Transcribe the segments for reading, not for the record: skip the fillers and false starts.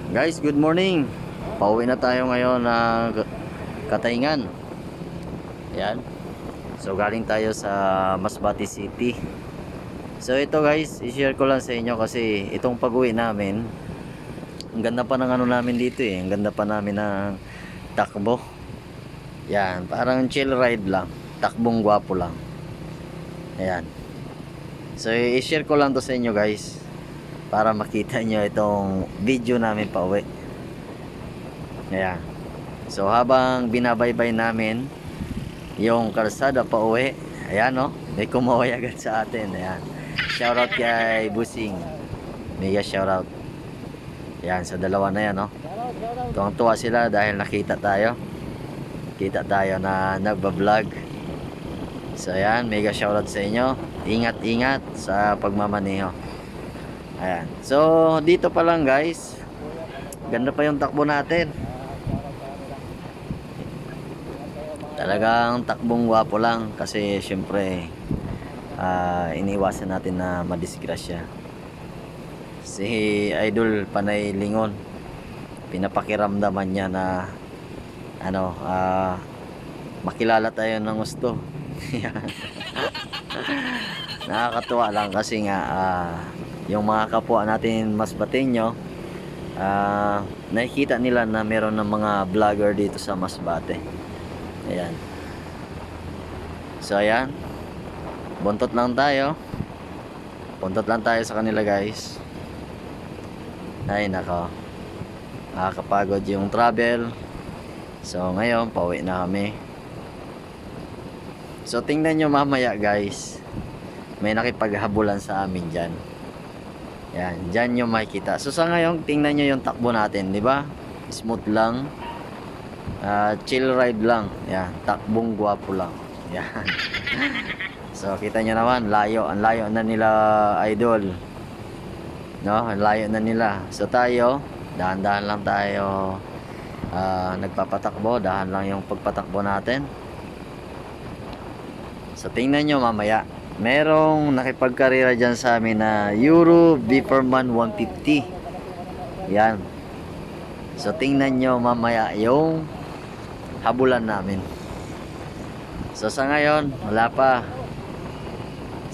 Guys, good morning. Pauwi na tayo ngayon na Katayngan. Ayan. So galing tayo sa Masbate City. So ito guys, i-share ko lang sa inyo kasi itong pag-uwi namin, ang ganda pa ng ano namin dito eh. Ang ganda pa namin ng takbo. Yan, parang chill ride lang. Takbong gwapo lang. Ayan. So i-share ko lang to sa inyo guys, para makita nyo itong video namin pa uwi. Ayan. So habang binabaybay namin yung kalsada pa uwi, ayan o, may kumaway agad sa atin. Ayan. Shoutout kay Busing. Mega shoutout. Ayan, sa dalawa na yan o. Tuwang-tuwa sila dahil nakita tayo. Kita tayo na nagbablog. So ayan, mega shoutout sa inyo. Ingat-ingat sa pagmamaneho. Ayan. So, dito pa lang guys. Ganda pa yung takbo natin. Talagang takbong gwapo lang. Kasi syempre, iniwasan natin na madisgrasya. Si Idol Panay Lingon, pinapakiramdaman niya na makilala tayo ng gusto. Nakakatuwa lang kasi nga yung mga kapwa natin Masbateño, nakikita nila na meron ng mga vlogger dito sa Masbate. Ayan. So ayan, buntot lang tayo sa kanila guys. Ay nako, nakakapagod yung travel. So ngayon pauwi na kami. So tingnan nyo mamaya guys, may nakipaghabulan sa amin dyan. Yan, dyan nyo makikita. So sa ngayon, tingnan nyo yung takbo natin, di ba? Smooth lang. Chill ride lang. Yan, takbong gwapo lang. Yan. So kita nyo naman, layo. Ang layo na nila, Idol. No, ang layo na nila. So tayo, dahan-dahan lang tayo nagpapatakbo. Dahan lang yung pagpatakbo natin. So tingnan nyo mamaya, merong nakipagkarera dyan sa amin na Euro Beeperman 150. Yan. So tingnan nyo mamaya yung habulan namin. So sa ngayon wala pa.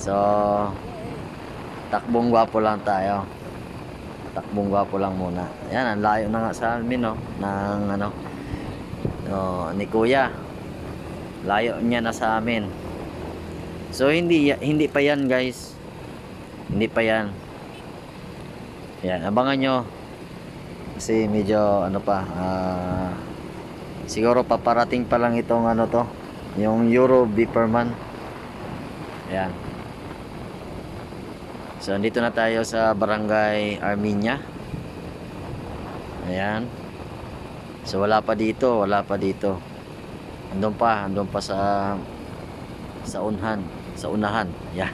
So takbong gwapo lang tayo. Takbong gwapo lang muna. Yan, ang layo na nga sa amin, no, ng ni Kuya. Layo niya na sa amin. So hindi pa yan guys. Hindi pa yan. Yan, abangan nyo. Kasi medyo siguro paparating pa lang itong yung Euro Beeperman. Yan. So dito na tayo sa Barangay Arminia. Ayan. So wala pa dito. Andun pa sa unahan. Yan.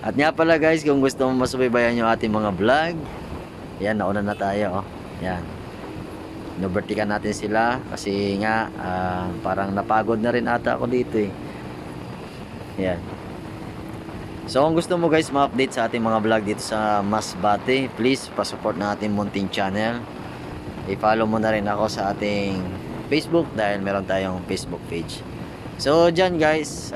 At nga pala guys, kung gusto mo masubaybayan yung ating mga vlog, yan, nauna na tayo, oh. Yan. Inubertikan natin sila kasi nga parang napagod na rin ata ako dito eh. Yan. So kung gusto mo guys ma-update sa ating mga vlog dito sa Masbate, please pa-support na ating munting channel. I-follow mo na rin ako sa ating Facebook dahil meron tayong Facebook page. So dyan guys,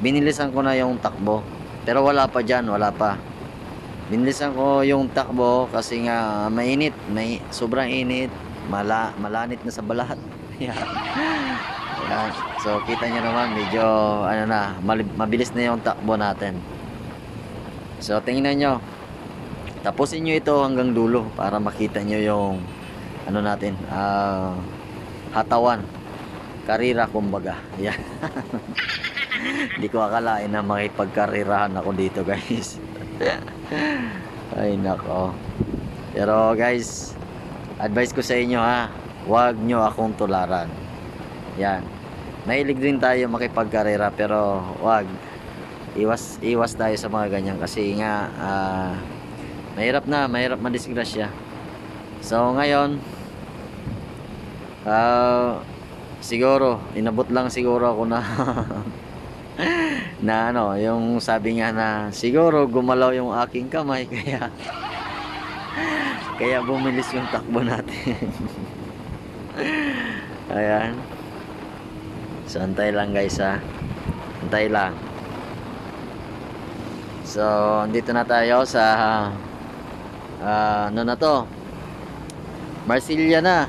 binilisan ko na yung takbo. Pero wala pa dyan, wala pa. Binilisan ko yung takbo kasi nga mainit, sobrang init, malanit na sa balat. Yan. So kita nyo naman, medyo mabilis na yung takbo natin. So tingnan nyo, tapusin nyo ito hanggang dulo para makita nyo yung natin, hatawan, karira kumbaga. Yan. Hindi ko akalain na makipagkarirahan ako dito guys. Ay nako. Pero guys, advice ko sa inyo huwag nyo akong tularan. Yan. Mahilig din tayo makipagkarera pero huwag. Iwas tayo sa mga ganyan kasi nga mahirap madisgrasya. So ngayon siguro inabot lang siguro ako na yung sabi nga na siguro gumalaw yung aking kamay kaya Kaya bumilis yung takbo natin. Ayan. So antay lang guys ha. Antay lang. So dito na tayo sa ano na to, Marsilia na.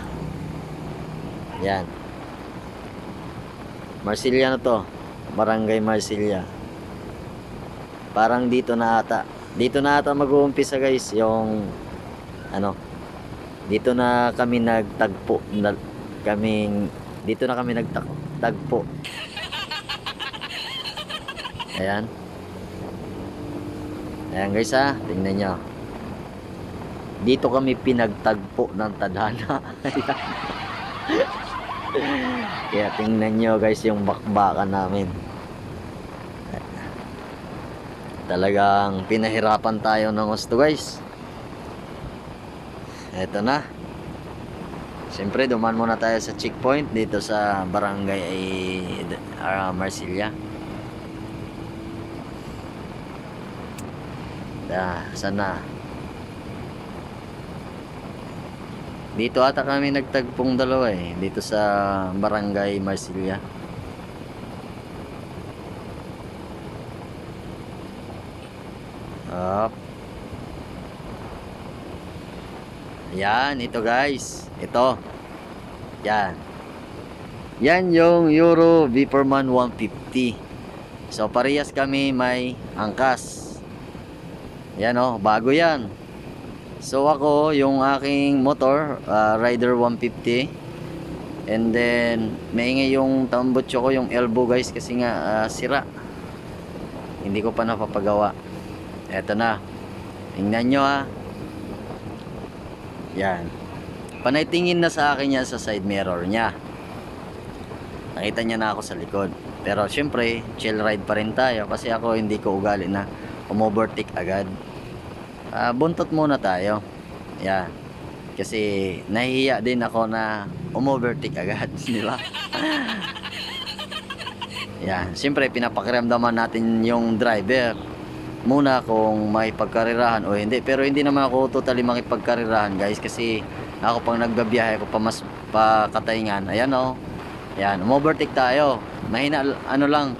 Yan, Marsilia na to, Barangay Marsilia. Parang dito na ata mag-uumpisa guys yung ano, dito na kami nagtagpo dito na kami nagtagpo. Ayan. Ayan guys ha, tingnan nyo. Dito kami pinagtagpo ng tadhana. Kaya tingnan nyo guys yung bakbakan namin. Talagang pinahirapan tayo ng gusto guys. Eto na. Siyempre duman muna tayo sa checkpoint dito sa Barangay Marsilia. Sana dito ata kami nagtagpong dalawa dito sa Barangay Marsilia. Up. Yan, ito guys. Ito. Yan. Yan yung Euro Viperman 150. So parehas kami may angkas. Yan bago yan. So ako, yung aking motor, Rider 150. And then maingay yung tambutso ko, yung elbow guys, kasi nga sira. Hindi ko pa napapagawa. Eto na. Tingnan nyo ha. Yan. Panaytingin na sa akin yan sa side mirror nya. Nakita niya na ako sa likod. Pero syempre, chill ride pa rin tayo kasi ako hindi ko ugali na umovertake agad. Buntot muna tayo. Yan. Kasi nahihiya din ako na umovertake agad, di ba? Yan. Syempre, pinapakiramdaman natin yung driver muna kung may pagkarirahan o hindi. Pero hindi naman ako totally makipagkarirahan guys, kasi ako pang nagbabiyahe ko pa mas pakataingan. Ayan yan, umovertake tayo. Mahina, ano lang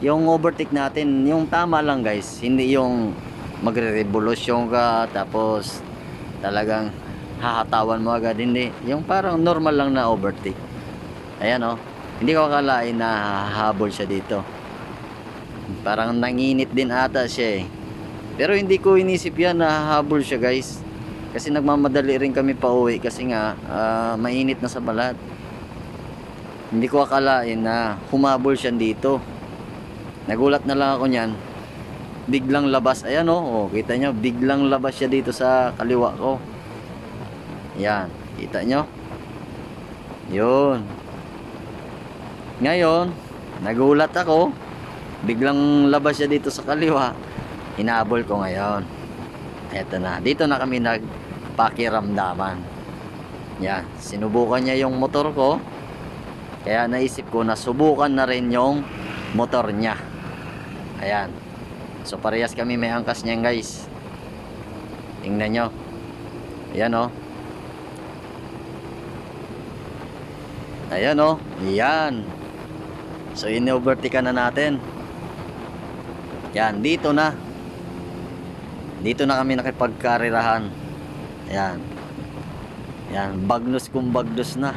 yung overtake natin, yung tama lang guys, hindi yung magre-revolusyon ka tapos talagang hahatawan mo agad. Hindi, yung parang normal lang na overtake. Ayan hindi ko akalain na hahabol siya dito. Parang nanginit din ata siya pero hindi ko inisip yan na hahabol siya guys, kasi nagmamadali rin kami pa uwi kasi nga mainit na sa balat. Hindi ko akalain na humabol siya dito. Nagulat na lang ako niyan, biglang labas. Ayan kita nyo, biglang labas siya dito sa kaliwa ko. Yan, kita nyo yun. Ngayon nagulat ako, biglang labas siya dito sa kaliwa. Hinabol ko ngayon. Eto na, dito na kami nagpakiramdaman. Yan, sinubukan niya yung motor ko, kaya naisip ko na subukan na rin yung motor niya. Ayan. So parehas kami may angkas niyan guys. Tingnan nyo. Ayan ayan yan. So in-overtake na natin. Yan, dito na kami nakipagkarirahan. Yan, bagnos kung bagnos na.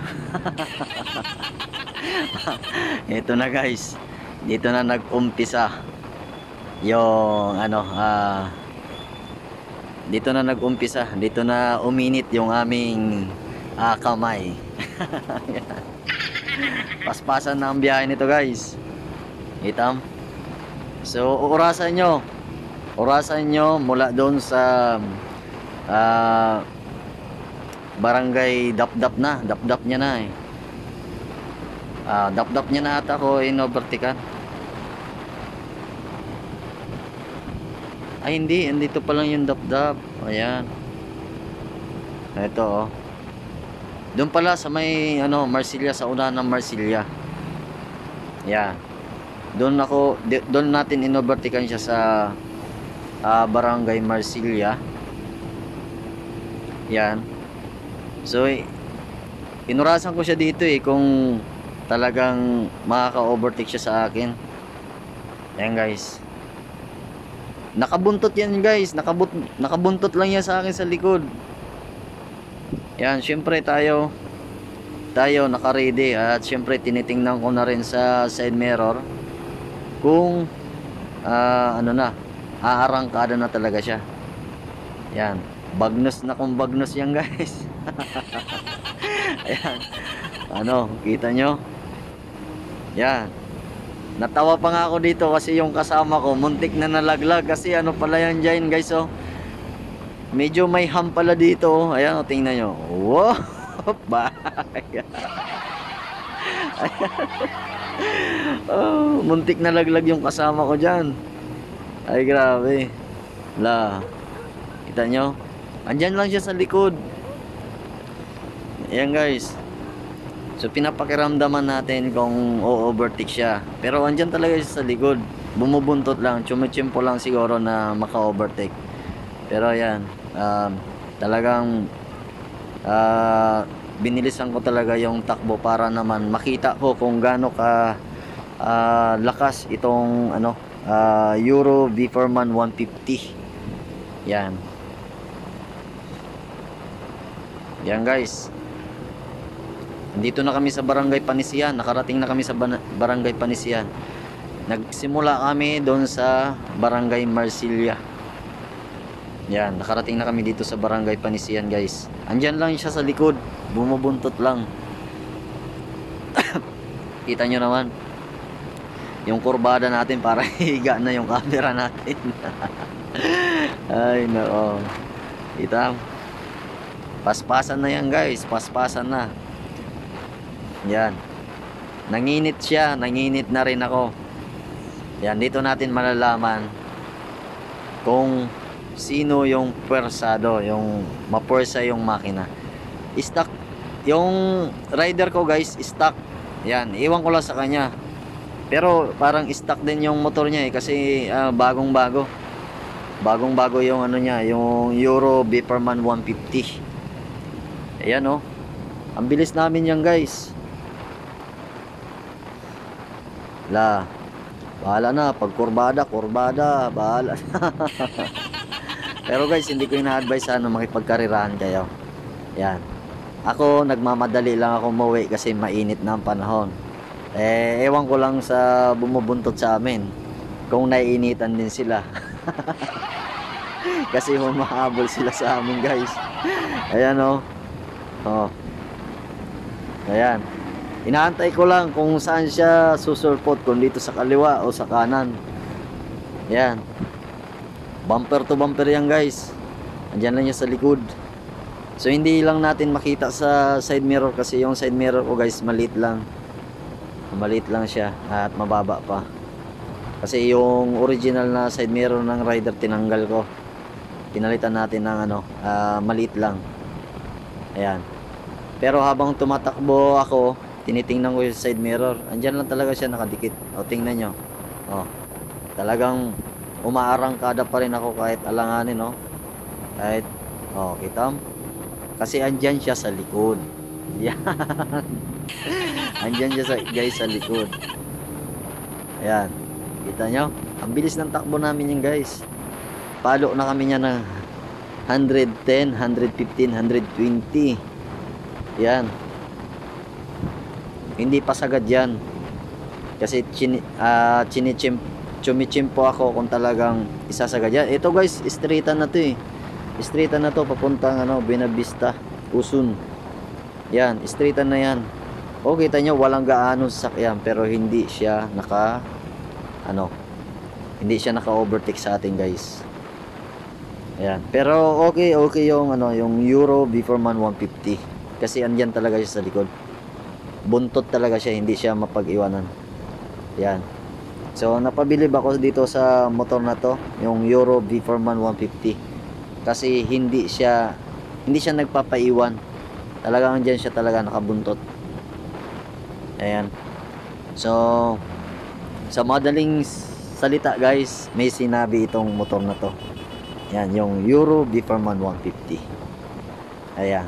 Ito na guys, dito na nag-umpisa yung dito na uminit yung aming kamay. Paspasan na ang biyahe nito guys. Itam. So orasan nyo mula doon sa barangay Dapdap niya na Dapdap niya na ata ko in-overtakean. Ay hindi, andito pa lang yung Dapdap. Ayan, ito doon pala sa may Marsilia, sa unahan ng Marsilia. Yan, doon natin in-overtakean siya sa Barangay Marsilia. Yan. So, inurasan ko siya dito kung talagang makaka-overtake siya sa akin. Ayan guys. Nakabuntot yan guys. Nakabuntot lang yan sa akin sa likod. Yan, syempre tayo naka-ready at syempre tinitingnan ko na rin sa side mirror kung ano na, aarangkada na talaga siya. Yan, bagnos na kung bagnos yan guys. Ayan, ano, kita nyo? Yan, natawa pa nga ako dito kasi yung kasama ko muntik na nalaglag kasi ano pala yan dyan guys, oh. Medyo may hump pala dito, oh. Ayan, oh, tingnan nyo. Wow. Bye. Oh, muntik na laglag yung kasama ko dyan. Ay grabe. Kita nyo, andyan lang siya sa likod. Ayan guys. So pinapakiramdaman natin kung o-overtake siya. Pero andyan talaga siya sa likod. Bumubuntot lang, chumichimpo lang siguro na maka-overtake. Pero ayan, talagang binilisan ko talaga yung takbo para naman makita ko kung gaano ka lakas itong ano, Euro V4MAN 150. Yan. Yan guys. Nandito na kami sa Barangay Panisian. Nakarating na kami sa Barangay Panisian. Nagsimula kami doon sa Barangay Marsilia. Yan, nakarating na kami dito sa Barangay Panisian guys. Andyan lang siya sa likod. Bumubuntot lang. Kita nyo naman yung kurbada natin para higa na yung camera natin. Ay nako. Kita, paspasan na yan guys. Paspasan na. Yan, nanginit siya, nanginit na rin ako. Yan, dito natin malalaman kung sino yung pwersado, yung mapwersa yung makina. Stock yung rider ko guys, stock. Yan, iwan ko lang sa kanya. Pero parang stock din yung motor niya kasi bagong bago yung ano niya, yung Euro V4MAN 150. Ayan oh, ang bilis namin yan guys. Bahala na pag kurbada, bahala. Pero guys, hindi ko ina-advise makipagkarirahan kayo. Yan, ako nagmamadali lang ako umuwi kasi mainit na ang panahon. Ewan ko lang sa bumubuntot sa amin kung naiinitan din sila. Kasi humahabol sila sa amin guys. Ayan oh. Ayan, inaantay ko lang kung saan siya susulpot, kung dito sa kaliwa o sa kanan. Yan, bumper to bumper yan guys. Andyan lang niya sa likod. So hindi lang natin makita sa side mirror kasi yung side mirror ko guys maliit lang siya at mababa pa. Kasi yung original na side mirror ng rider tinanggal ko, pinalitan natin ng ano, maliit lang. Ayan, pero habang tumatakbo ako, tinitingnan ko yung side mirror. Andyan lang talaga siya nakadikit. O, tingnan nyo. O, talagang umaarangkada pa rin ako kahit alanganin, no? Kahit, o, kita mo? Kasi andyan siya sa likod. Yan. Andyan siya guys sa likod. Ayan. Kita nyo? Ang bilis ng takbo namin yan guys. Palo na kami niya ng 110, 115, 120. Yan. Hindi pa sagad yan kasi chumichimpo ako kung talagang isasagad yan. Ito guys, straightan na to straightan na to papuntang ano, Buenavista, Quezon. Yan, straightan na yan. O, kita nyo walang gaano sasakyan pero hindi siya hindi siya naka-overtake sa atin guys. Ayan, pero okay yung ano, yung Euro V4MAN 150 kasi andyan talaga siya sa likod. Buntot talaga siya, hindi siya mapag-iwanan. Yan. So napabilib ako dito sa motor na to, yung Euro V4MAN 150. Kasi hindi siya nagpapaiwan. Talagang andyan siya talaga nakabuntot. Ayan. So sa madaling salita guys, may sinabi itong motor na to. Yan, yung Euro V4MAN 150. Ayan.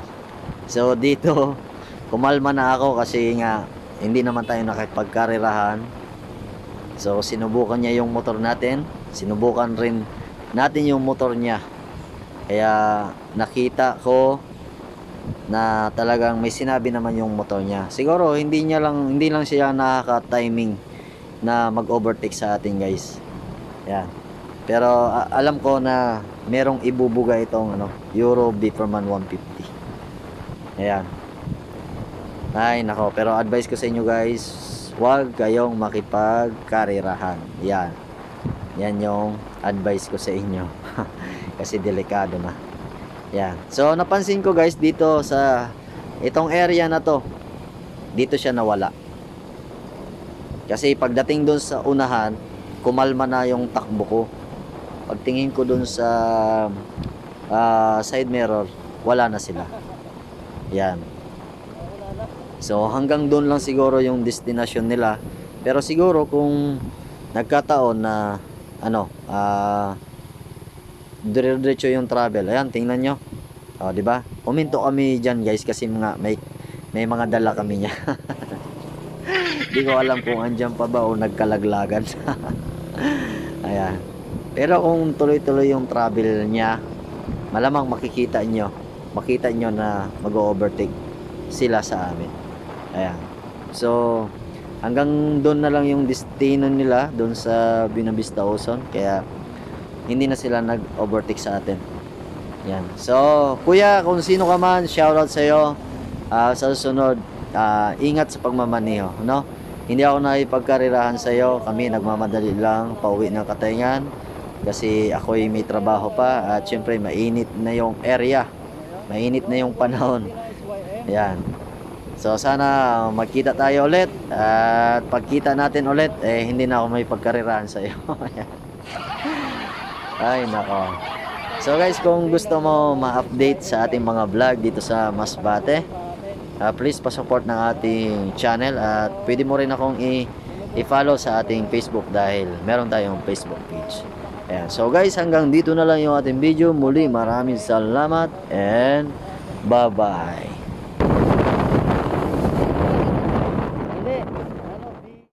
So dito, kumalma na ako kasi nga hindi naman tayo nakipagkarerahan. So sinubukan niya yung motor natin, sinubukan rin natin yung motor niya. Kaya nakita ko na talagang may sinabi naman yung motor niya. Siguro hindi lang siya nakaka-timing na mag-overtake sa atin, guys. Yan. Pero alam ko na merong ibubuga itong Euro Beeperman 150. Ayan. Ay nako, pero advice ko sa inyo, guys, huwag kayong makipagkarerahan. Yan. Yan yung advice ko sa inyo. Kasi delikado na. Yan. So napansin ko, guys, dito sa itong area na to, dito siya nawala. Kasi pagdating doon sa unahan, kumalma na yung takbo ko. Pagtingin ko doon sa side mirror, wala na sila. Yan. So hanggang doon lang siguro yung destination nila. Pero siguro kung nagkataon na dire-diretso yung travel. Ayan, tingnan nyo. O, di ba? Uminto kami diyan, guys, kasi may mga dala kami niya. Di ko alam kung andyan pa ba o nagkalaglagan. Ayan. Pero kung tuloy-tuloy yung travel niya, malamang makita nyo na mag-overtake sila sa amin. Ayan. So, hanggang doon na lang yung destino nila, doon sa Buenavista Ozon. Kaya hindi na sila nag-overtake sa atin. Yan. So, kuya, kung sino ka man, shoutout sa iyo. Sa susunod, ingat sa pagmamaneho, no? Hindi ako nakipagkarerahan sa iyo. Kami nagmamadali lang pauwi ng Katayngan kasi ako'y may trabaho pa at syempre mainit na yung area. Mainit na yung panahon. Yan. So, sana magkita tayo ulit at pagkita natin ulit, hindi na ako may pagkarerahan sa iyo. Ay nako. So guys, kung gusto mo ma-update sa ating mga vlog dito sa Masbate, please pa-support ng ating channel at pwede mo rin akong i-follow sa ating Facebook dahil meron tayong Facebook page. Ayan. So guys, hanggang dito na lang yung ating video. Muli, maraming salamat and bye-bye.